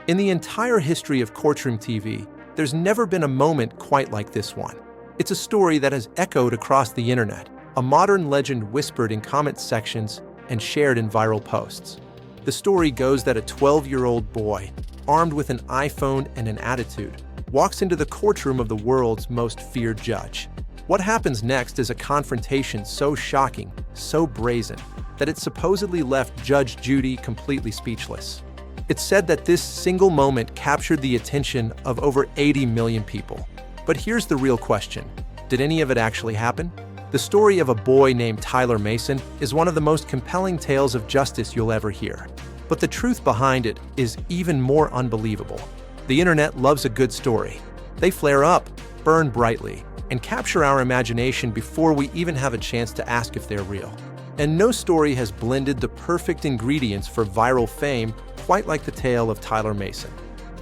In the entire history of Courtroom TV, there's never been a moment quite like this one. It's a story that has echoed across the internet, a modern legend whispered in comment sections and shared in viral posts. The story goes that a 12-year-old boy, armed with an iPhone and an attitude, walks into the courtroom of the world's most feared judge. What happens next is a confrontation so shocking, so brazen, that it supposedly left Judge Judy completely speechless. It's said that this single moment captured the attention of over 80 million people. But here's the real question. Did any of it actually happen? The story of a boy named Tyler Mason is one of the most compelling tales of justice you'll ever hear. But the truth behind it is even more unbelievable. The internet loves a good story. They flare up, burn brightly, and capture our imagination before we even have a chance to ask if they're real. And no story has blended the perfect ingredients for viral fame quite like the tale of Tyler Mason.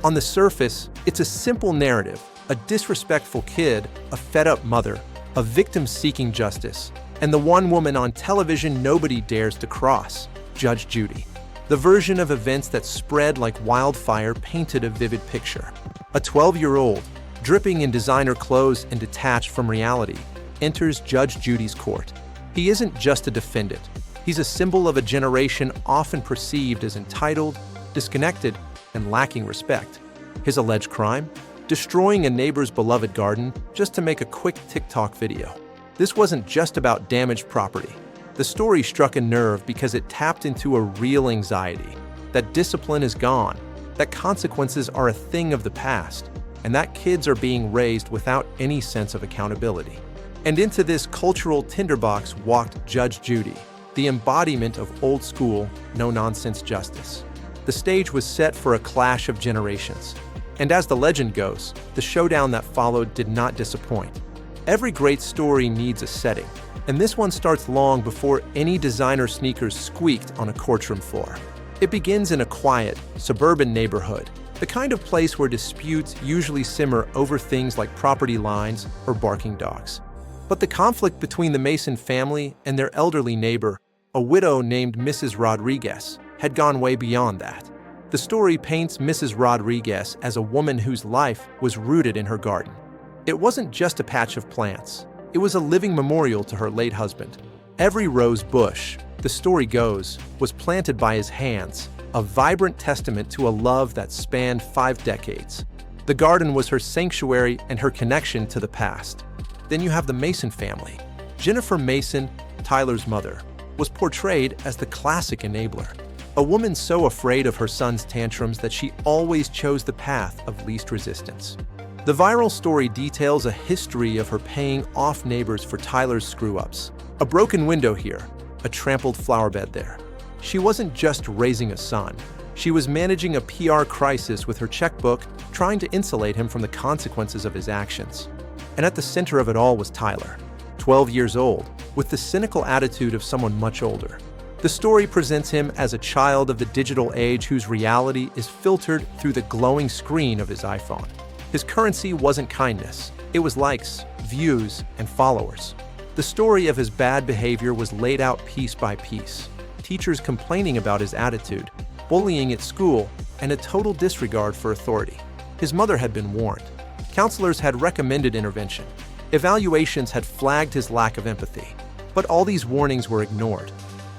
On the surface, it's a simple narrative: a disrespectful kid, a fed-up mother, a victim seeking justice, and the one woman on television nobody dares to cross, Judge Judy. The version of events that spread like wildfire painted a vivid picture. A 12-year-old, dripping in designer clothes and detached from reality, enters Judge Judy's court. He isn't just a defendant. He's a symbol of a generation often perceived as entitled, disconnected, and lacking respect. His alleged crime? Destroying a neighbor's beloved garden just to make a quick TikTok video. This wasn't just about damaged property. The story struck a nerve because it tapped into a real anxiety, that discipline is gone, that consequences are a thing of the past, and that kids are being raised without any sense of accountability. And into this cultural tinderbox walked Judge Judy, the embodiment of old-school, no-nonsense justice. The stage was set for a clash of generations. And as the legend goes, the showdown that followed did not disappoint. Every great story needs a setting, and this one starts long before any designer sneakers squeaked on a courtroom floor. It begins in a quiet, suburban neighborhood, the kind of place where disputes usually simmer over things like property lines or barking dogs. But the conflict between the Mason family and their elderly neighbor, a widow named Mrs. Rodriguez, had gone way beyond that. The story paints Mrs. Rodriguez as a woman whose life was rooted in her garden. It wasn't just a patch of plants. It was a living memorial to her late husband. Every rose bush, the story goes, was planted by his hands, a vibrant testament to a love that spanned 5 decades. The garden was her sanctuary and her connection to the past. Then you have the Mason family. Jennifer Mason, Tyler's mother, was portrayed as the classic enabler. A woman so afraid of her son's tantrums that she always chose the path of least resistance. The viral story details a history of her paying off neighbors for Tyler's screw-ups. A broken window here, a trampled flower bed there. She wasn't just raising a son. She was managing a PR crisis with her checkbook, trying to insulate him from the consequences of his actions. And at the center of it all was Tyler, 12 years old, with the cynical attitude of someone much older. The story presents him as a child of the digital age whose reality is filtered through the glowing screen of his iPhone. His currency wasn't kindness. It was likes, views, and followers. The story of his bad behavior was laid out piece by piece. Teachers complaining about his attitude, bullying at school, and a total disregard for authority. His mother had been warned. Counselors had recommended intervention. Evaluations had flagged his lack of empathy. But all these warnings were ignored.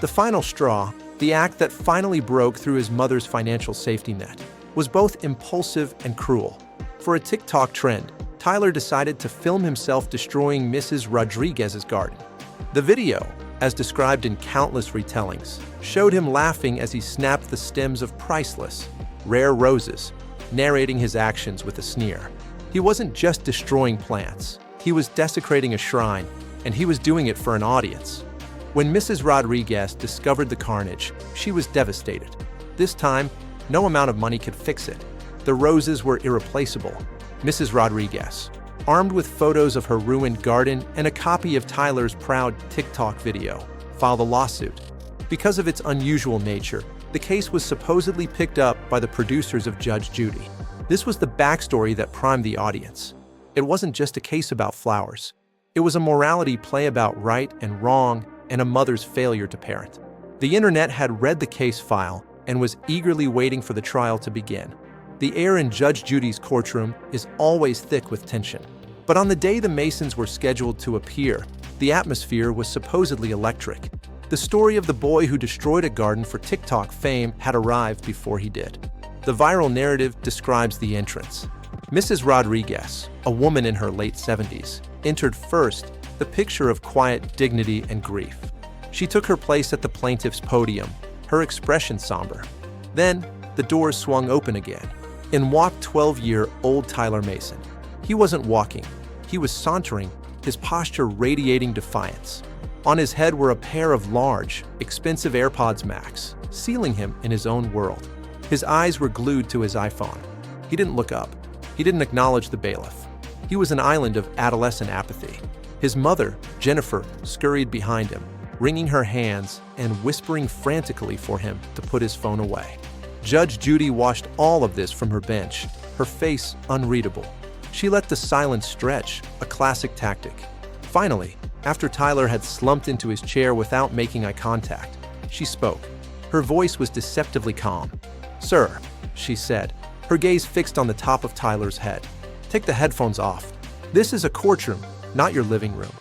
The final straw, the act that finally broke through his mother's financial safety net, was both impulsive and cruel. For a TikTok trend, Tyler decided to film himself destroying Mrs. Rodriguez's garden. The video, as described in countless retellings, showed him laughing as he snapped the stems of priceless, rare roses, narrating his actions with a sneer. He wasn't just destroying plants. He was desecrating a shrine, and he was doing it for an audience. When Mrs. Rodriguez discovered the carnage, she was devastated. This time, no amount of money could fix it. The roses were irreplaceable. Mrs. Rodriguez, armed with photos of her ruined garden and a copy of Tyler's proud TikTok video, filed a lawsuit. Because of its unusual nature, the case was supposedly picked up by the producers of Judge Judy. This was the backstory that primed the audience. It wasn't just a case about flowers. It was a morality play about right and wrong and a mother's failure to parent. The internet had read the case file and was eagerly waiting for the trial to begin. The air in Judge Judy's courtroom is always thick with tension. But on the day the Masons were scheduled to appear, the atmosphere was supposedly electric. The story of the boy who destroyed a garden for TikTok fame had arrived before he did. The viral narrative describes the entrance. Mrs. Rodriguez, a woman in her late 70s, entered first, the picture of quiet dignity and grief. She took her place at the plaintiff's podium, her expression somber. Then, the doors swung open again. In walked 12-year-old Tyler Mason. He wasn't walking. He was sauntering, his posture radiating defiance. On his head were a pair of large, expensive AirPods Max, sealing him in his own world. His eyes were glued to his iPhone. He didn't look up. He didn't acknowledge the bailiff. He was an island of adolescent apathy. His mother, Jennifer, scurried behind him, wringing her hands and whispering frantically for him to put his phone away. Judge Judy watched all of this from her bench, her face unreadable. She let the silence stretch, a classic tactic. Finally, after Tyler had slumped into his chair without making eye contact, she spoke. Her voice was deceptively calm. "Sir," she said, her gaze fixed on the top of Tyler's head. "Take the headphones off. This is a courtroom, not your living room."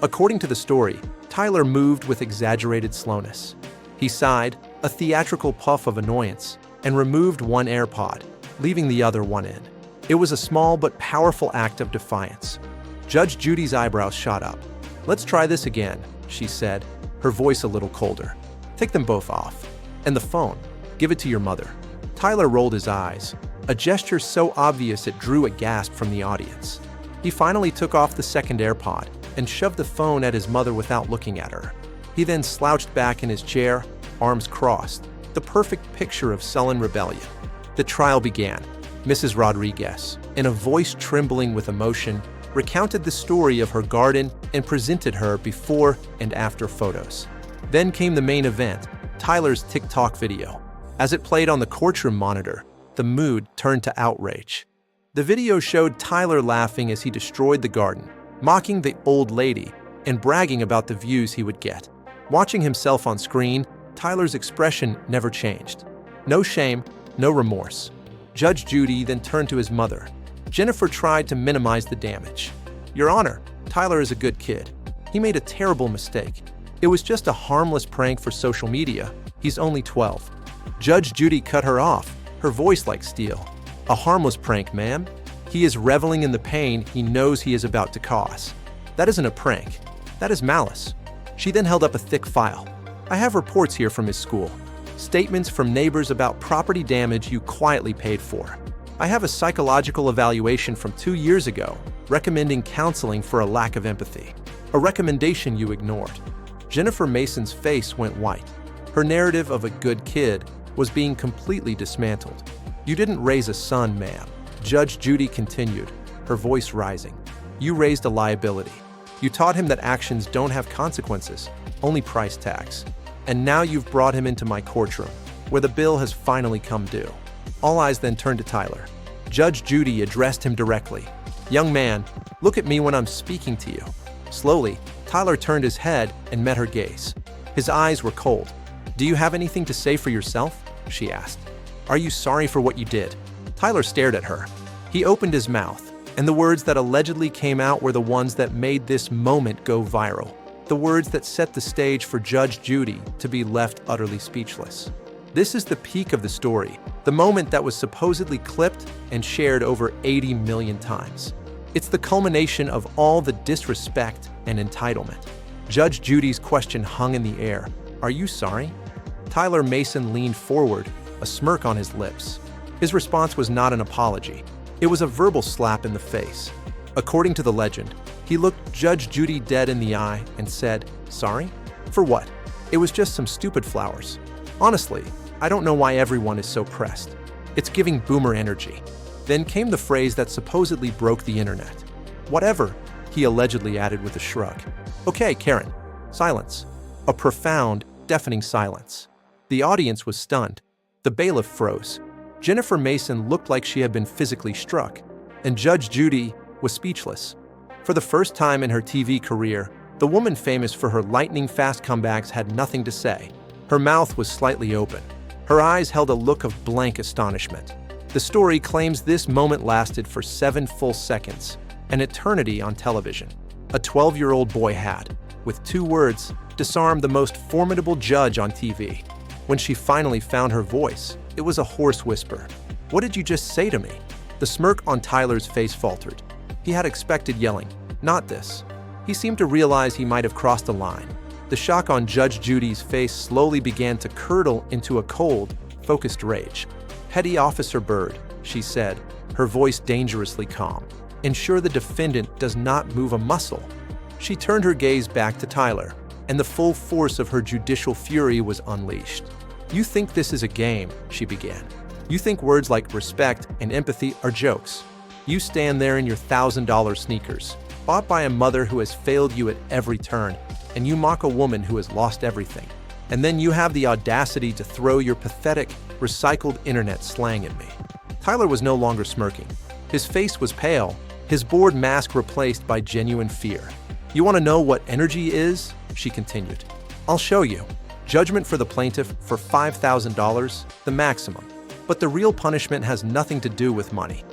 According to the story, Tyler moved with exaggerated slowness. He sighed, a theatrical puff of annoyance, and removed one AirPod, leaving the other one in. It was a small but powerful act of defiance. Judge Judy's eyebrows shot up. "Let's try this again," she said, her voice a little colder. "Take them both off. And the phone, give it to your mother." Tyler rolled his eyes, a gesture so obvious it drew a gasp from the audience. He finally took off the second AirPod and shoved the phone at his mother without looking at her. He then slouched back in his chair, arms crossed, the perfect picture of sullen rebellion. The trial began. Mrs. Rodriguez, in a voice trembling with emotion, recounted the story of her garden and presented her before and after photos. Then came the main event, Tyler's TikTok video. As it played on the courtroom monitor, the mood turned to outrage. The video showed Tyler laughing as he destroyed the garden, mocking the old lady and bragging about the views he would get. Watching himself on screen, Tyler's expression never changed. No shame, no remorse. Judge Judy then turned to his mother. Jennifer tried to minimize the damage. "Your Honor, Tyler is a good kid. He made a terrible mistake. It was just a harmless prank for social media. He's only 12. Judge Judy cut her off, her voice like steel. "A harmless prank, ma'am? He is reveling in the pain he knows he is about to cause. That isn't a prank. That is malice." She then held up a thick file. "I have reports here from his school. Statements from neighbors about property damage you quietly paid for. I have a psychological evaluation from 2 years ago recommending counseling for a lack of empathy. A recommendation you ignored." Jennifer Mason's face went white. Her narrative of a good kid was being completely dismantled. "You didn't raise a son, ma'am," Judge Judy continued, her voice rising. "You raised a liability. You taught him that actions don't have consequences, only price tags. And now you've brought him into my courtroom, where the bill has finally come due." All eyes then turned to Tyler. Judge Judy addressed him directly. "Young man, look at me when I'm speaking to you." Slowly, Tyler turned his head and met her gaze. His eyes were cold. "Do you have anything to say for yourself?" she asked. "Are you sorry for what you did?" Tyler stared at her. He opened his mouth, and the words that allegedly came out were the ones that made this moment go viral. The words that set the stage for Judge Judy to be left utterly speechless. This is the peak of the story, the moment that was supposedly clipped and shared over 80 million times. It's the culmination of all the disrespect and entitlement. Judge Judy's question hung in the air. "Are you sorry?" Tyler Mason leaned forward, a smirk on his lips. His response was not an apology. It was a verbal slap in the face. According to the legend, he looked Judge Judy dead in the eye and said, "Sorry? For what? It was just some stupid flowers. Honestly, I don't know why everyone is so pressed. It's giving boomer energy." Then came the phrase that supposedly broke the internet. "Whatever," he allegedly added with a shrug. "Okay, Karen. Silence." A profound, deafening silence. The audience was stunned. The bailiff froze. Jennifer Mason looked like she had been physically struck, and Judge Judy was speechless. For the first time in her TV career, the woman famous for her lightning-fast comebacks had nothing to say. Her mouth was slightly open. Her eyes held a look of blank astonishment. The story claims this moment lasted for 7 full seconds, an eternity on television. A 12-year-old boy had, with 2 words, disarmed the most formidable judge on TV. When she finally found her voice, it was a hoarse whisper. "What did you just say to me?" The smirk on Tyler's face faltered. He had expected yelling, not this. He seemed to realize he might have crossed a line. The shock on Judge Judy's face slowly began to curdle into a cold, focused rage. "Petty Officer Byrd," she said, her voice dangerously calm. "Ensure the defendant does not move a muscle." She turned her gaze back to Tyler, and the full force of her judicial fury was unleashed. "You think this is a game," she began. "You think words like respect and empathy are jokes. You stand there in your $1,000 sneakers, bought by a mother who has failed you at every turn, and you mock a woman who has lost everything. And then you have the audacity to throw your pathetic, recycled internet slang at me." Tyler was no longer smirking. His face was pale, his bored mask replaced by genuine fear. "You want to know what energy is?" she continued. "I'll show you. Judgment for the plaintiff for $5,000, the maximum. But the real punishment has nothing to do with money.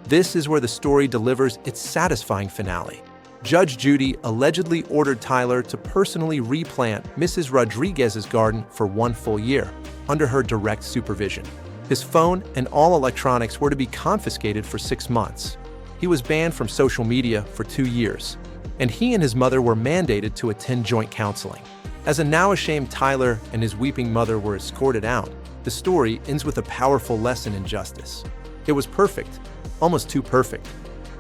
This is where the story delivers its satisfying finale. Judge Judy allegedly ordered Tyler to personally replant Mrs. Rodriguez's garden for 1 full year, under her direct supervision. His phone and all electronics were to be confiscated for 6 months. He was banned from social media for 2 years, and he and his mother were mandated to attend joint counseling. As a now ashamed Tyler and his weeping mother were escorted out, the story ends with a powerful lesson in justice. It was perfect, almost too perfect.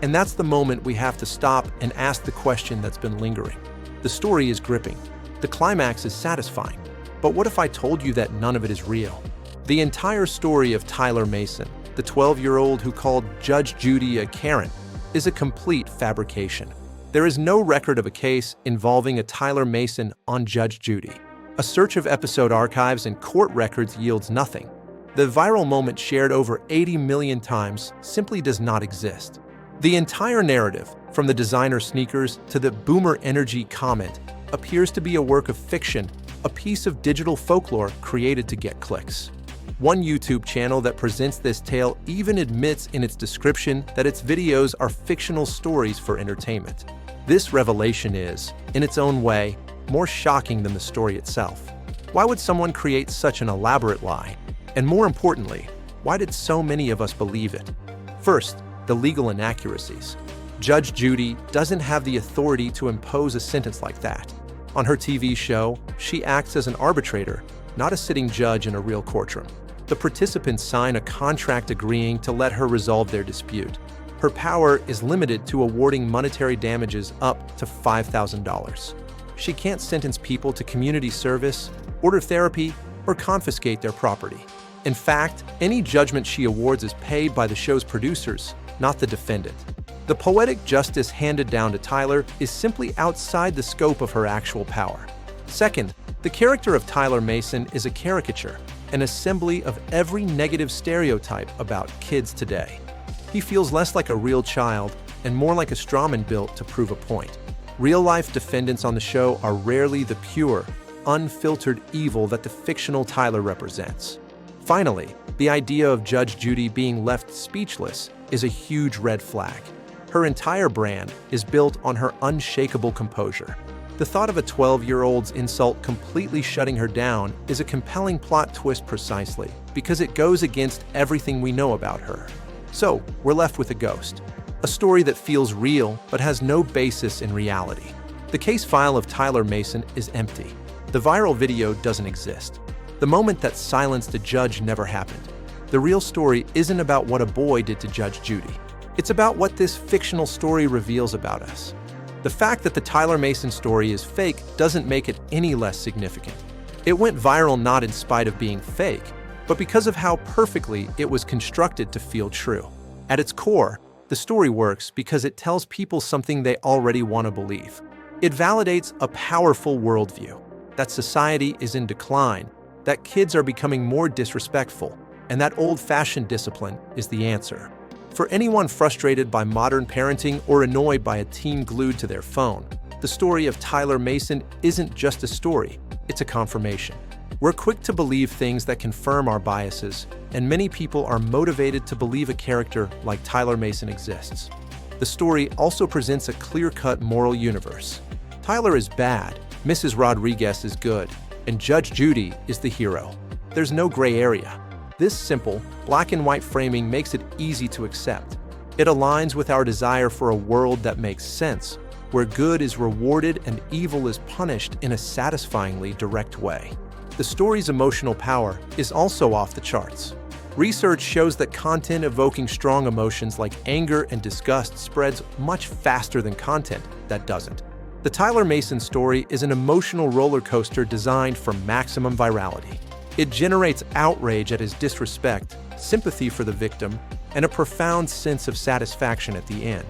And that's the moment we have to stop and ask the question that's been lingering. The story is gripping. The climax is satisfying. But what if I told you that none of it is real? The entire story of Tyler Mason, the 12-year-old who called Judge Judy a Karen, is a complete fabrication. There is no record of a case involving a Tyler Mason on Judge Judy. A search of episode archives and court records yields nothing. The viral moment shared over 80 million times simply does not exist. The entire narrative, from the designer sneakers to the boomer energy comment, appears to be a work of fiction, a piece of digital folklore created to get clicks. One YouTube channel that presents this tale even admits in its description that its videos are fictional stories for entertainment. This revelation is, in its own way, more shocking than the story itself. Why would someone create such an elaborate lie? And more importantly, why did so many of us believe it? First, the legal inaccuracies. Judge Judy doesn't have the authority to impose a sentence like that. On her TV show, she acts as an arbitrator, not a sitting judge in a real courtroom. The participants sign a contract agreeing to let her resolve their dispute. Her power is limited to awarding monetary damages up to $5,000. She can't sentence people to community service, order therapy, or confiscate their property. In fact, any judgment she awards is paid by the show's producers, not the defendant. The poetic justice handed down to Tyler is simply outside the scope of her actual power. Second, the character of Tyler Mason is a caricature, an assembly of every negative stereotype about kids today. He feels less like a real child and more like a strawman built to prove a point. Real-life defendants on the show are rarely the pure, unfiltered evil that the fictional Tyler represents. Finally, the idea of Judge Judy being left speechless is a huge red flag. Her entire brand is built on her unshakable composure. The thought of a 12-year-old's insult completely shutting her down is a compelling plot twist precisely because it goes against everything we know about her. So, we're left with a ghost. A story that feels real but has no basis in reality. The case file of Tyler Mason is empty. The viral video doesn't exist. The moment that silenced a judge never happened. The real story isn't about what a boy did to Judge Judy. It's about what this fictional story reveals about us. The fact that the Tyler Mason story is fake doesn't make it any less significant. It went viral not in spite of being fake, but because of how perfectly it was constructed to feel true. At its core, the story works because it tells people something they already want to believe. It validates a powerful worldview, that society is in decline, that kids are becoming more disrespectful, and that old-fashioned discipline is the answer. For anyone frustrated by modern parenting or annoyed by a teen glued to their phone, the story of Tyler Mason isn't just a story, it's a confirmation. We're quick to believe things that confirm our biases, and many people are motivated to believe a character like Tyler Mason exists. The story also presents a clear-cut moral universe. Tyler is bad, Mrs. Rodriguez is good, and Judge Judy is the hero. There's no gray area. This simple, black-and-white framing makes it easy to accept. It aligns with our desire for a world that makes sense, where good is rewarded and evil is punished in a satisfyingly direct way. The story's emotional power is also off the charts. Research shows that content evoking strong emotions like anger and disgust spreads much faster than content that doesn't. The Tyler Mason story is an emotional roller coaster designed for maximum virality. It generates outrage at his disrespect, sympathy for the victim, and a profound sense of satisfaction at the end.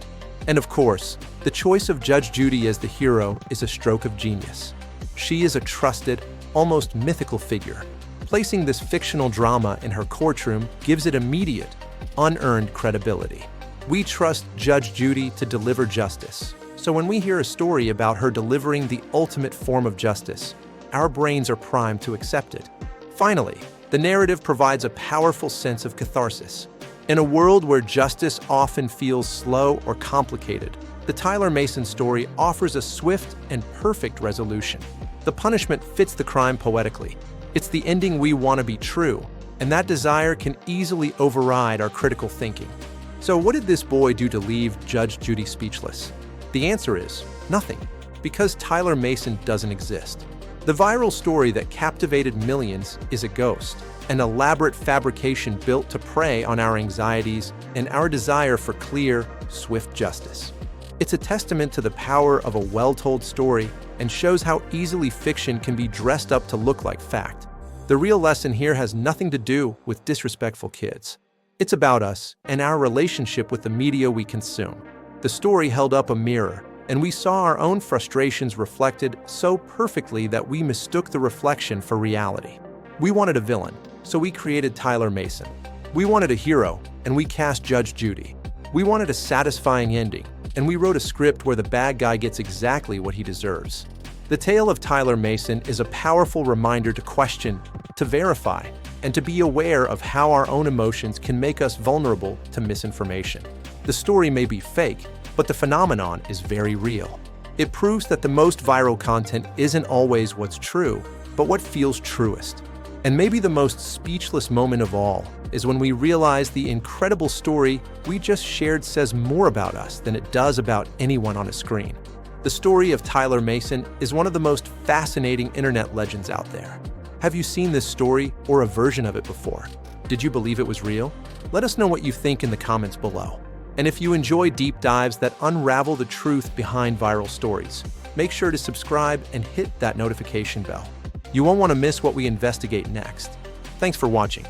And of course, the choice of Judge Judy as the hero is a stroke of genius. She is a trusted, almost mythical figure. Placing this fictional drama in her courtroom gives it immediate, unearned credibility. We trust Judge Judy to deliver justice. So when we hear a story about her delivering the ultimate form of justice, our brains are primed to accept it. Finally, the narrative provides a powerful sense of catharsis. In a world where justice often feels slow or complicated, the Tyler Mason story offers a swift and perfect resolution. The punishment fits the crime poetically. It's the ending we want to be true, and that desire can easily override our critical thinking. So what did this boy do to leave Judge Judy speechless? The answer is nothing, because Tyler Mason doesn't exist. The viral story that captivated millions is a ghost, an elaborate fabrication built to prey on our anxieties and our desire for clear, swift justice. It's a testament to the power of a well-told story and shows how easily fiction can be dressed up to look like fact. The real lesson here has nothing to do with disrespectful kids. It's about us and our relationship with the media we consume. The story held up a mirror, and we saw our own frustrations reflected so perfectly that we mistook the reflection for reality. We wanted a villain, so we created Tyler Mason. We wanted a hero, and we cast Judge Judy. We wanted a satisfying ending, and we wrote a script where the bad guy gets exactly what he deserves. The tale of Tyler Mason is a powerful reminder to question, to verify, and to be aware of how our own emotions can make us vulnerable to misinformation. The story may be fake, but the phenomenon is very real. It proves that the most viral content isn't always what's true, but what feels truest. And maybe the most speechless moment of all is when we realize the incredible story we just shared says more about us than it does about anyone on a screen. The story of Tyler Mason is one of the most fascinating internet legends out there. Have you seen this story or a version of it before? Did you believe it was real? Let us know what you think in the comments below. And if you enjoy deep dives that unravel the truth behind viral stories, make sure to subscribe and hit that notification bell. You won't want to miss what we investigate next. Thanks for watching.